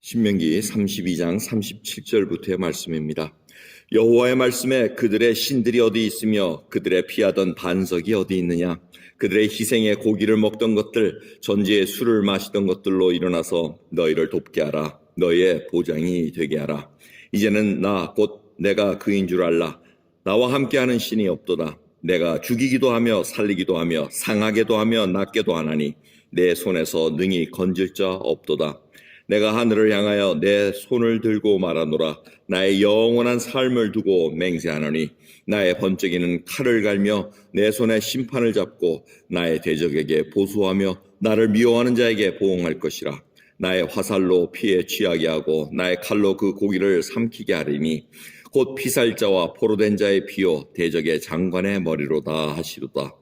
신명기 32장 37절부터의 말씀입니다. 여호와의 말씀에 그들의 신들이 어디 있으며 그들의 피하던 반석이 어디 있느냐? 그들의 희생의 고기를 먹던 것들, 전제의 술을 마시던 것들로 일어나서 너희를 돕게 하라. 너희의 보장이 되게 하라. 이제는 나 곧 내가 그인 줄 알라. 나와 함께하는 신이 없도다. 내가 죽이기도 하며 살리기도 하며 상하게도 하며 낫게도 하나니 내 손에서 능히 건질 자 없도다. 내가 하늘을 향하여 내 손을 들고 말하노라. 나의 영원한 삶을 두고 맹세하노니 나의 번쩍이는 칼을 갈며 내 손에 심판을 잡고 나의 대적에게 보수하며 나를 미워하는 자에게 보응할 것이라. 나의 화살로 피에 취하게 하고 나의 칼로 그 고기를 삼키게 하리니 곧 피살자와 포로된 자의 피요 대적의 장관의 머리로다 하시도다.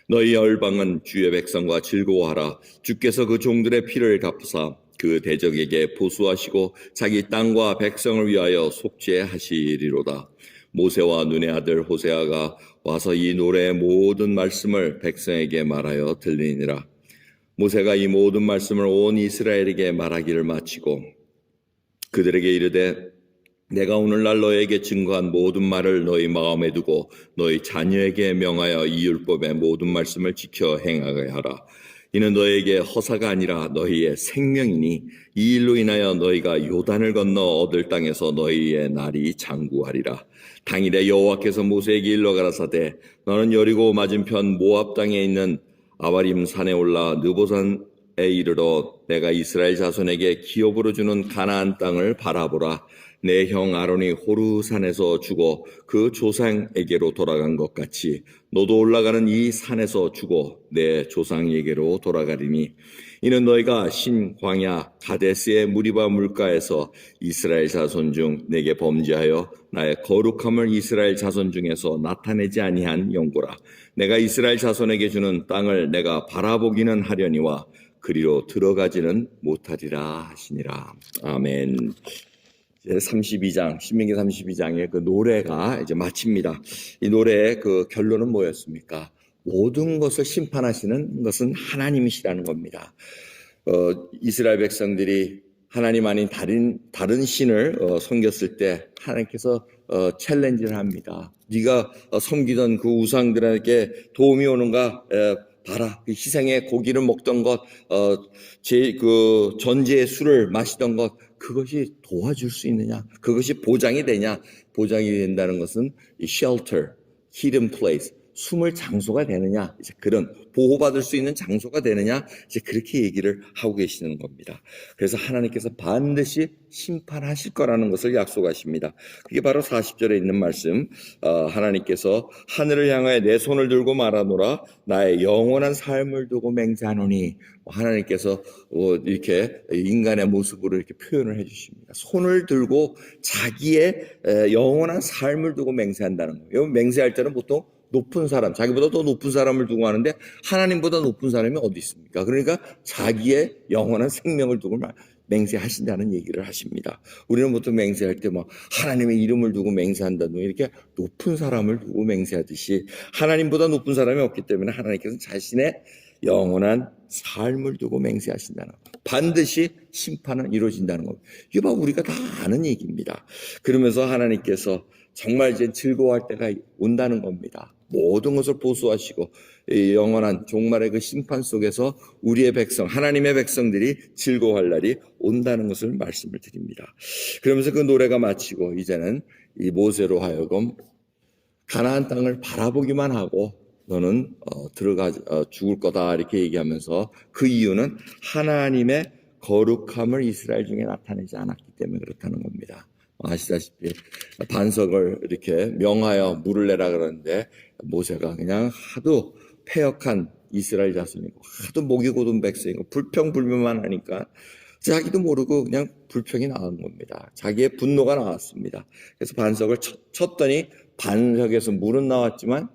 너희 열방은 주의 백성과 즐거워하라. 주께서 그 종들의 피를 갚으사 그 대적에게 보수하시고 자기 땅과 백성을 위하여 속죄하시리로다. 모세와 눈의 아들 호세아가 와서 이 노래의 모든 말씀을 백성에게 말하여 들리니라. 모세가 이 모든 말씀을 온 이스라엘에게 말하기를 마치고 그들에게 이르되 내가 오늘날 너에게 증거한 모든 말을 너희 마음에 두고 너희 자녀에게 명하여 이 율법의 모든 말씀을 지켜 행하게 하라. 이는 너에게 허사가 아니라 너희의 생명이니 이 일로 인하여 너희가 요단을 건너 얻을 땅에서 너희의 날이 장구하리라. 당일에 여호와께서 모세에게 일러 가라사대 너는 여리고 맞은편 모압 땅에 있는 아바림 산에 올라 느보산에 이르러 내가 이스라엘 자손에게 기업으로 주는 가나안 땅을 바라보라. 내 형 아론이 호르산에서 죽어 그 조상에게로 돌아간 것 같이 너도 올라가는 이 산에서 죽어 내 조상에게로 돌아가리니 이는 너희가 신 광야 가데스의 무리바 물가에서 이스라엘 자손 중 내게 범죄하여 나의 거룩함을 이스라엘 자손 중에서 나타내지 아니한 영고라. 내가 이스라엘 자손에게 주는 땅을 내가 바라보기는 하려니와 그리로 들어가지는 못하리라 하시니라. 아멘. 이제 32장, 신명기 32장의 그 노래가 이제 마칩니다. 이 노래의 그 결론은 뭐였습니까? 모든 것을 심판하시는 것은 하나님이시라는 겁니다. 이스라엘 백성들이 하나님 아닌 다른 신을 섬겼을 때 하나님께서 챌린지를 합니다. 네가 섬기던 그 우상들에게 도움이 오는가? 봐라. 그 희생의 고기를 먹던 것, 그 전제의 술을 마시던 것, 그것이 도와줄 수 있느냐? 그것이 보장이 되냐? 보장이 된다는 것은 shelter, hidden place, 숨을 장소가 되느냐? 이제 그런 보호받을 수 있는 장소가 되느냐? 이제 그렇게 얘기를 하고 계시는 겁니다. 그래서 하나님께서 반드시 심판하실 거라는 것을 약속하십니다. 그게 바로 40절에 있는 말씀. 하나님께서 하늘을 향하여 내 손을 들고 말하노라. 나의 영원한 삶을 두고 맹세하노니. 하나님께서 이렇게 인간의 모습으로 이렇게 표현을 해주십니다. 손을 들고 자기의 영원한 삶을 두고 맹세한다는 거예요. 맹세할 때는 보통 높은 사람, 자기보다 더 높은 사람을 두고 하는데 하나님보다 높은 사람이 어디 있습니까? 그러니까 자기의 영원한 생명을 두고 맹세하신다는 얘기를 하십니다. 우리는 보통 맹세할 때 막 하나님의 이름을 두고 맹세한다든가 이렇게 높은 사람을 두고 맹세하듯이 하나님보다 높은 사람이 없기 때문에 하나님께서는 자신의 영원한 삶을 두고 맹세하신다는 것. 반드시 심판은 이루어진다는 것. 이게 바로 우리가 다 아는 얘기입니다. 그러면서 하나님께서 정말 이제 즐거워할 때가 온다는 겁니다. 모든 것을 보수하시고 영원한 종말의 그 심판 속에서 우리의 백성, 하나님의 백성들이 즐거워할 날이 온다는 것을 말씀을 드립니다. 그러면서 그 노래가 마치고 이제는 이 모세로 하여금 가나안 땅을 바라보기만 하고 너는 죽을 거다 이렇게 얘기하면서 그 이유는 하나님의 거룩함을 이스라엘 중에 나타내지 않았기 때문에 그렇다는 겁니다. 아시다시피 반석을 이렇게 명하여 물을 내라 그러는데 모세가 그냥 하도 패역한 이스라엘 자손이고 하도 목이 곧은 백성이고 불평불만만 하니까 자기도 모르고 그냥 불평이 나온 겁니다. 자기의 분노가 나왔습니다. 그래서 반석을 쳤더니 반석에서 물은 나왔지만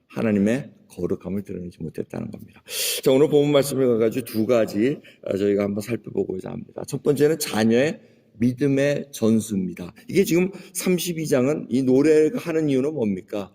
하나님의 거룩함을 드러내지 못했다는 겁니다. 자, 오늘 본문 말씀을 가지고 두 가지 저희가 한번 살펴보고자 합니다. 첫 번째는 자녀의 믿음의 전수입니다. 이게 지금 32장은 이 노래가 하는 이유는 뭡니까?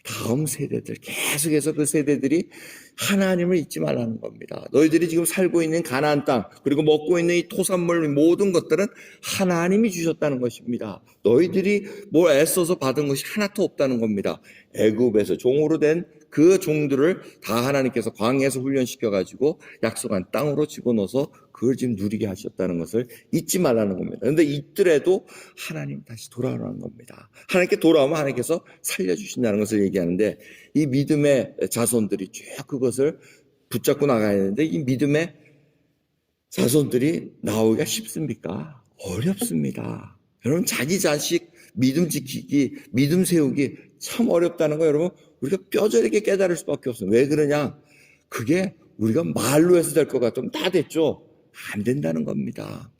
다음 세대들, 계속해서 그 세대들이 하나님을 잊지 말라는 겁니다. 너희들이 지금 살고 있는 가나안 땅, 그리고 먹고 있는 이 토산물 모든 것들은 하나님이 주셨다는 것입니다. 너희들이 뭘 애써서 받은 것이 하나도 없다는 겁니다. 애굽에서 종으로 된 그 종들을 다 하나님께서 광야에서 훈련시켜가지고 약속한 땅으로 집어넣어서 그걸 지금 누리게 하셨다는 것을 잊지 말라는 겁니다. 그런데 잊더라도 하나님 다시 돌아오라는 겁니다. 하나님께 돌아오면 하나님께서 살려주신다는 것을 얘기하는데, 이 믿음의 자손들이 쭉 그것을 붙잡고 나가야 되는데, 이 믿음의 자손들이 나오기가 쉽습니까? 어렵습니다. 여러분, 자기 자식 믿음 지키기, 믿음 세우기 참 어렵다는 거 여러분 우리가 뼈저리게 깨달을 수밖에 없어요. 왜 그러냐? 그게 우리가 말로 해서 될 것 같으면 다 됐죠. 안 된다는 겁니다.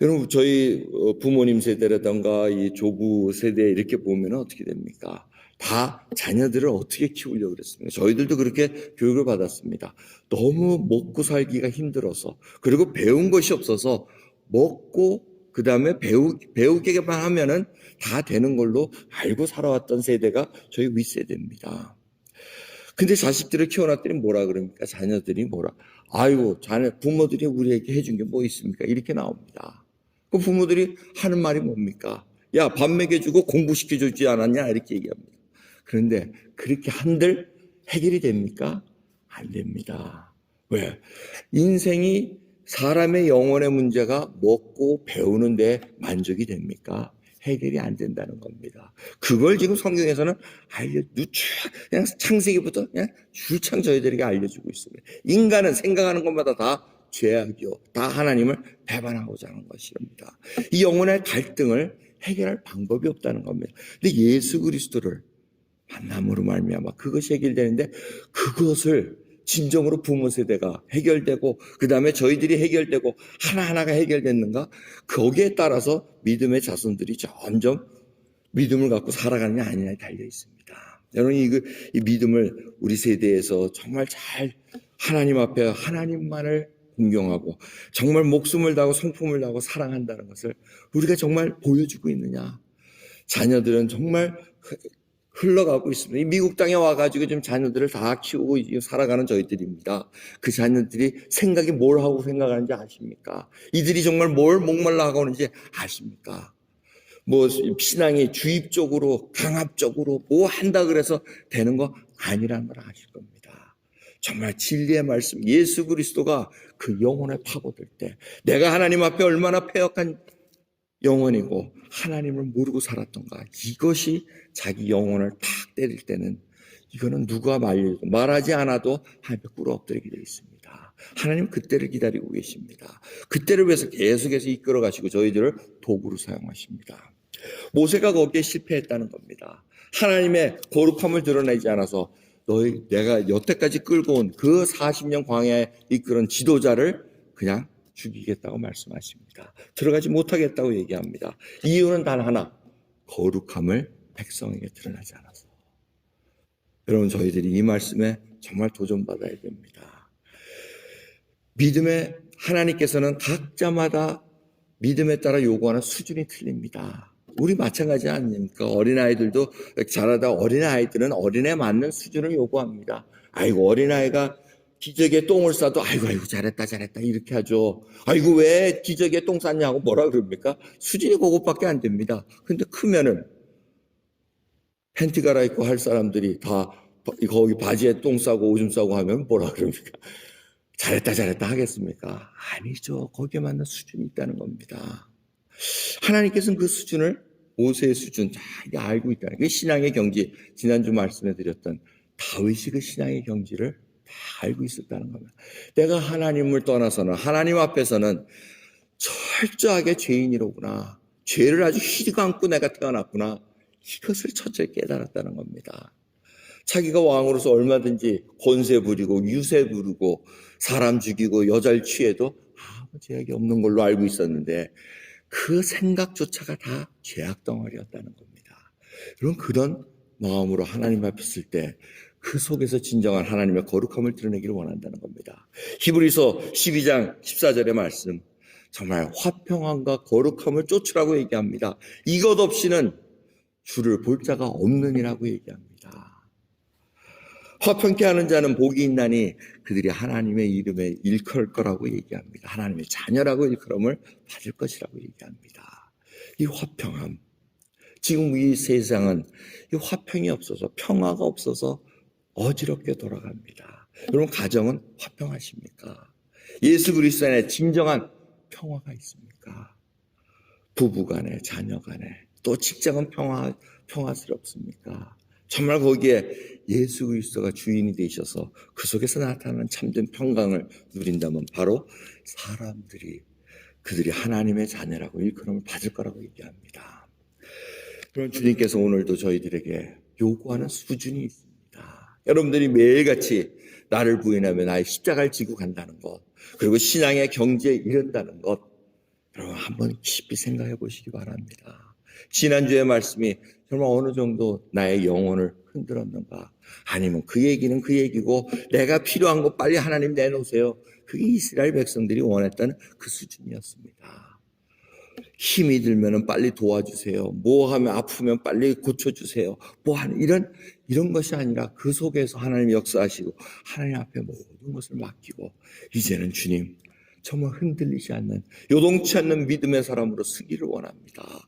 여러분, 저희 부모님 세대라든가 이 조부 세대 이렇게 보면 어떻게 됩니까? 다 자녀들을 어떻게 키우려고 그랬습니까? 저희들도 그렇게 교육을 받았습니다. 너무 먹고 살기가 힘들어서, 그리고 배운 것이 없어서 먹고 그 다음에 배우기만 하면은 다 되는 걸로 알고 살아왔던 세대가 저희 윗세대입니다. 근데 자식들을 키워놨더니 뭐라 그럽니까? 자녀들이 뭐라? 아이고, 부모들이 우리에게 해준 게 뭐 있습니까? 이렇게 나옵니다. 그 부모들이 하는 말이 뭡니까? 야, 밥 먹여주고 공부시켜주지 않았냐? 이렇게 얘기합니다. 그런데 그렇게 한들 해결이 됩니까? 안 됩니다. 왜? 인생이 사람의 영혼의 문제가 먹고 배우는 데 만족이 됩니까? 해결이 안 된다는 겁니다. 그걸 지금 성경에서는 그냥 창세기부터 그냥 줄창 저희들에게 알려주고 있습니다. 인간은 생각하는 것마다 다 죄악이요, 다 하나님을 배반하고자 하는 것입니다. 이 영혼의 갈등을 해결할 방법이 없다는 겁니다. 근데 예수 그리스도를 만남으로 말미암아 그것이 해결되는데, 그것을 진정으로 부모 세대가 해결되고 그 다음에 저희들이 해결되고 하나하나가 해결됐는가? 거기에 따라서 믿음의 자손들이 점점 믿음을 갖고 살아가느냐 아니냐에 달려 있습니다. 여러분, 이 믿음을 우리 세대에서 정말 잘 하나님 앞에 하나님만을 공경하고 정말 목숨을 다하고 성품을 다하고 사랑한다는 것을 우리가 정말 보여주고 있느냐? 자녀들은 정말 흘러가고 있습니다. 이 미국 땅에 와가지고 지금 자녀들을 다 키우고 살아가는 저희들입니다. 그 자녀들이 생각이 뭘 하고 생각하는지 아십니까? 이들이 정말 뭘 목말라 하고 하는지 아십니까? 뭐 신앙이 주입적으로 강압적으로 뭐 한다 그래서 되는 거 아니라는 걸 아실 겁니다. 정말 진리의 말씀, 예수 그리스도가 그 영혼에 파고들 때 내가 하나님 앞에 얼마나 패역한 영혼이고 하나님을 모르고 살았던가, 이것이 자기 영혼을 탁 때릴 때는 이거는 누가 말하지 않아도 하나님께 꿇어 엎드리게 되어 있습니다. 하나님 그때를 기다리고 계십니다. 그때를 위해서 계속해서 이끌어 가시고 저희들을 도구로 사용하십니다. 모세가 거기에 실패했다는 겁니다. 하나님의 거룩함을 드러내지 않아서 내가 여태까지 끌고 온 그 40년 광야에 이끄는 지도자를 그냥 죽이겠다고 말씀하십니다. 들어가지 못하겠다고 얘기합니다. 이유는 단 하나, 거룩함을 백성에게 드러나지 않아서. 여러분, 저희들이 이 말씀에 정말 도전받아야 됩니다. 믿음의 하나님께서는 각자마다 믿음에 따라 요구하는 수준이 틀립니다. 우리 마찬가지 아닙니까? 어린아이들도 자라다 어린아이들은 어린애 맞는 수준을 요구합니다. 아이고, 어린아이가 기저귀에 똥을 싸도 아이고 잘했다 이렇게 하죠. 아이고 왜 기저귀에 똥 쌌냐고 뭐라 그럽니까? 수준이 그것밖에 안 됩니다. 근데 크면은 팬티 갈아입고 할 사람들이 다 거기 바지에 똥 싸고 오줌 싸고 하면 뭐라 그럽니까? 잘했다 하겠습니까? 아니죠. 거기에 맞는 수준이 있다는 겁니다. 하나님께서는 그 수준을, 모세의 수준 잘 알고 있다는, 그 신앙의 경지, 지난주 말씀해 드렸던 다윗이 그 신앙의 경지를 다 알고 있었다는 겁니다. 내가 하나님을 떠나서는, 하나님 앞에서는 철저하게 죄인이로구나, 죄를 아주 휘감고 내가 태어났구나, 이것을 철저히 깨달았다는 겁니다. 자기가 왕으로서 얼마든지 권세 부리고 유세 부리고 사람 죽이고 여자를 취해도 아무 죄악이 없는 걸로 알고 있었는데 그 생각조차가 다 죄악 덩어리였다는 겁니다. 여러분, 그런 마음으로 하나님 앞에 있을 때 그 속에서 진정한 하나님의 거룩함을 드러내기를 원한다는 겁니다. 히브리서 12장 14절의 말씀, 정말 화평함과 거룩함을 쫓으라고 얘기합니다. 이것 없이는 주를 볼 자가 없느니라고 얘기합니다. 화평케 하는 자는 복이 있나니 그들이 하나님의 이름에 일컬 거라고 얘기합니다. 하나님의 자녀라고 일컬음을 받을 것이라고 얘기합니다. 이 화평함, 지금 이 세상은 이 화평이 없어서, 평화가 없어서 어지럽게 돌아갑니다. 여러분, 가정은 화평하십니까? 예수 그리스도 안에 진정한 평화가 있습니까? 부부 간에, 자녀 간에, 또 직장은 평화스럽습니까? 정말 거기에 예수 그리스도가 주인이 되셔서 그 속에서 나타나는 참된 평강을 누린다면 바로 사람들이 그들이 하나님의 자녀라고 일컬음을 받을 거라고 얘기합니다. 그런 주님께서 오늘도 저희들에게 요구하는 수준이 있습니다. 여러분들이 매일같이 나를 부인하며 나의 십자가를 지고 간다는 것, 그리고 신앙의 경지에 이른다는 것, 여러분 한번 깊이 생각해 보시기 바랍니다. 지난주의 말씀이 정말 어느 정도 나의 영혼을 흔들었는가? 아니면 그 얘기는 그 얘기고 내가 필요한 거 빨리 하나님 내놓으세요. 그게 이스라엘 백성들이 원했던 그 수준이었습니다. 힘이 들면 빨리 도와주세요. 뭐 하면 아프면 빨리 고쳐주세요. 뭐 하는 이런 것이 아니라 그 속에서 하나님 역사하시고 하나님 앞에 모든 것을 맡기고 이제는 주님 정말 흔들리지 않는 요동치 않는 믿음의 사람으로 서기를 원합니다.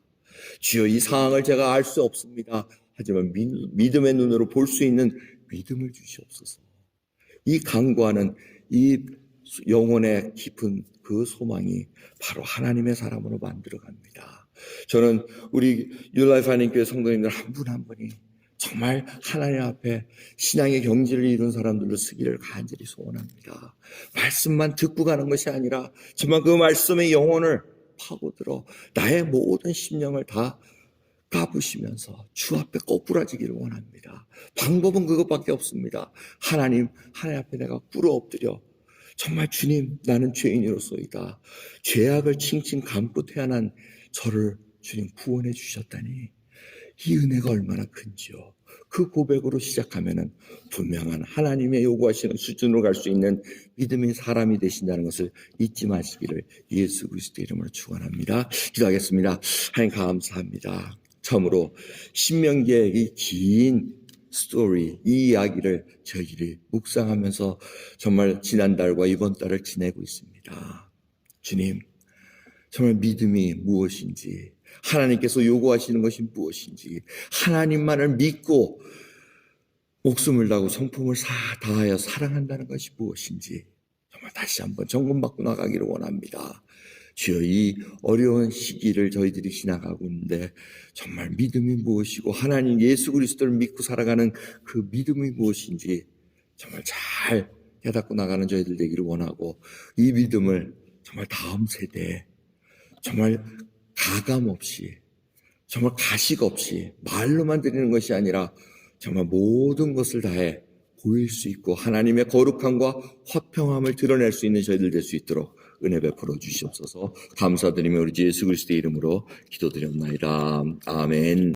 주여 이 상황을 제가 알 수 없습니다. 하지만 믿음의 눈으로 볼 수 있는 믿음을 주시옵소서. 이 간구하는 이 영혼의 깊은 그 소망이 바로 하나님의 사람으로 만들어갑니다. 저는 우리 뉴라이프 한인교회 성도님들 한 분 한 분이 정말 하나님 앞에 신앙의 경지를 이룬 사람들로 서기를 간절히 소원합니다. 말씀만 듣고 가는 것이 아니라 정말 그 말씀의 영혼을 파고들어 나의 모든 심령을 다 까부시면서 주 앞에 꼬꾸라지기를 원합니다. 방법은 그것밖에 없습니다. 하나님 앞에 내가 꿇어 엎드려 정말 주님 나는 죄인으로소이다. 죄악을 칭칭 감고 태어난 저를 주님 구원해 주셨다니 이 은혜가 얼마나 큰지요. 그 고백으로 시작하면은 분명한 하나님의 요구하시는 수준으로 갈 수 있는 믿음의 사람이 되신다는 것을 잊지 마시기를 예수 그리스도 이름으로 축원합니다. 기도하겠습니다. 하나님 감사합니다. 처음으로 신명기의 이 긴 스토리, 이 이야기를 저희들이 묵상하면서 정말 지난달과 이번 달을 지내고 있습니다. 주님, 정말 믿음이 무엇인지, 하나님께서 요구하시는 것이 무엇인지, 하나님만을 믿고 목숨을 다하고 성품을 다하여 사랑한다는 것이 무엇인지 정말 다시 한번 점검받고 나가기를 원합니다. 주여 이 어려운 시기를 저희들이 지나가고 있는데 정말 믿음이 무엇이고 하나님 예수 그리스도를 믿고 살아가는 그 믿음이 무엇인지 정말 잘 깨닫고 나가는 저희들 되기를 원하고 이 믿음을 정말 다음 세대에 정말 가감 없이 정말 가식 없이 말로만 드리는 것이 아니라 정말 모든 것을 다해 보일 수 있고 하나님의 거룩함과 화평함을 드러낼 수 있는 저희들 될 수 있도록 은혜 베풀어 주시옵소서. 감사드리며 우리 주 예수 그리스도의 이름으로 기도드렸나이다. 아멘.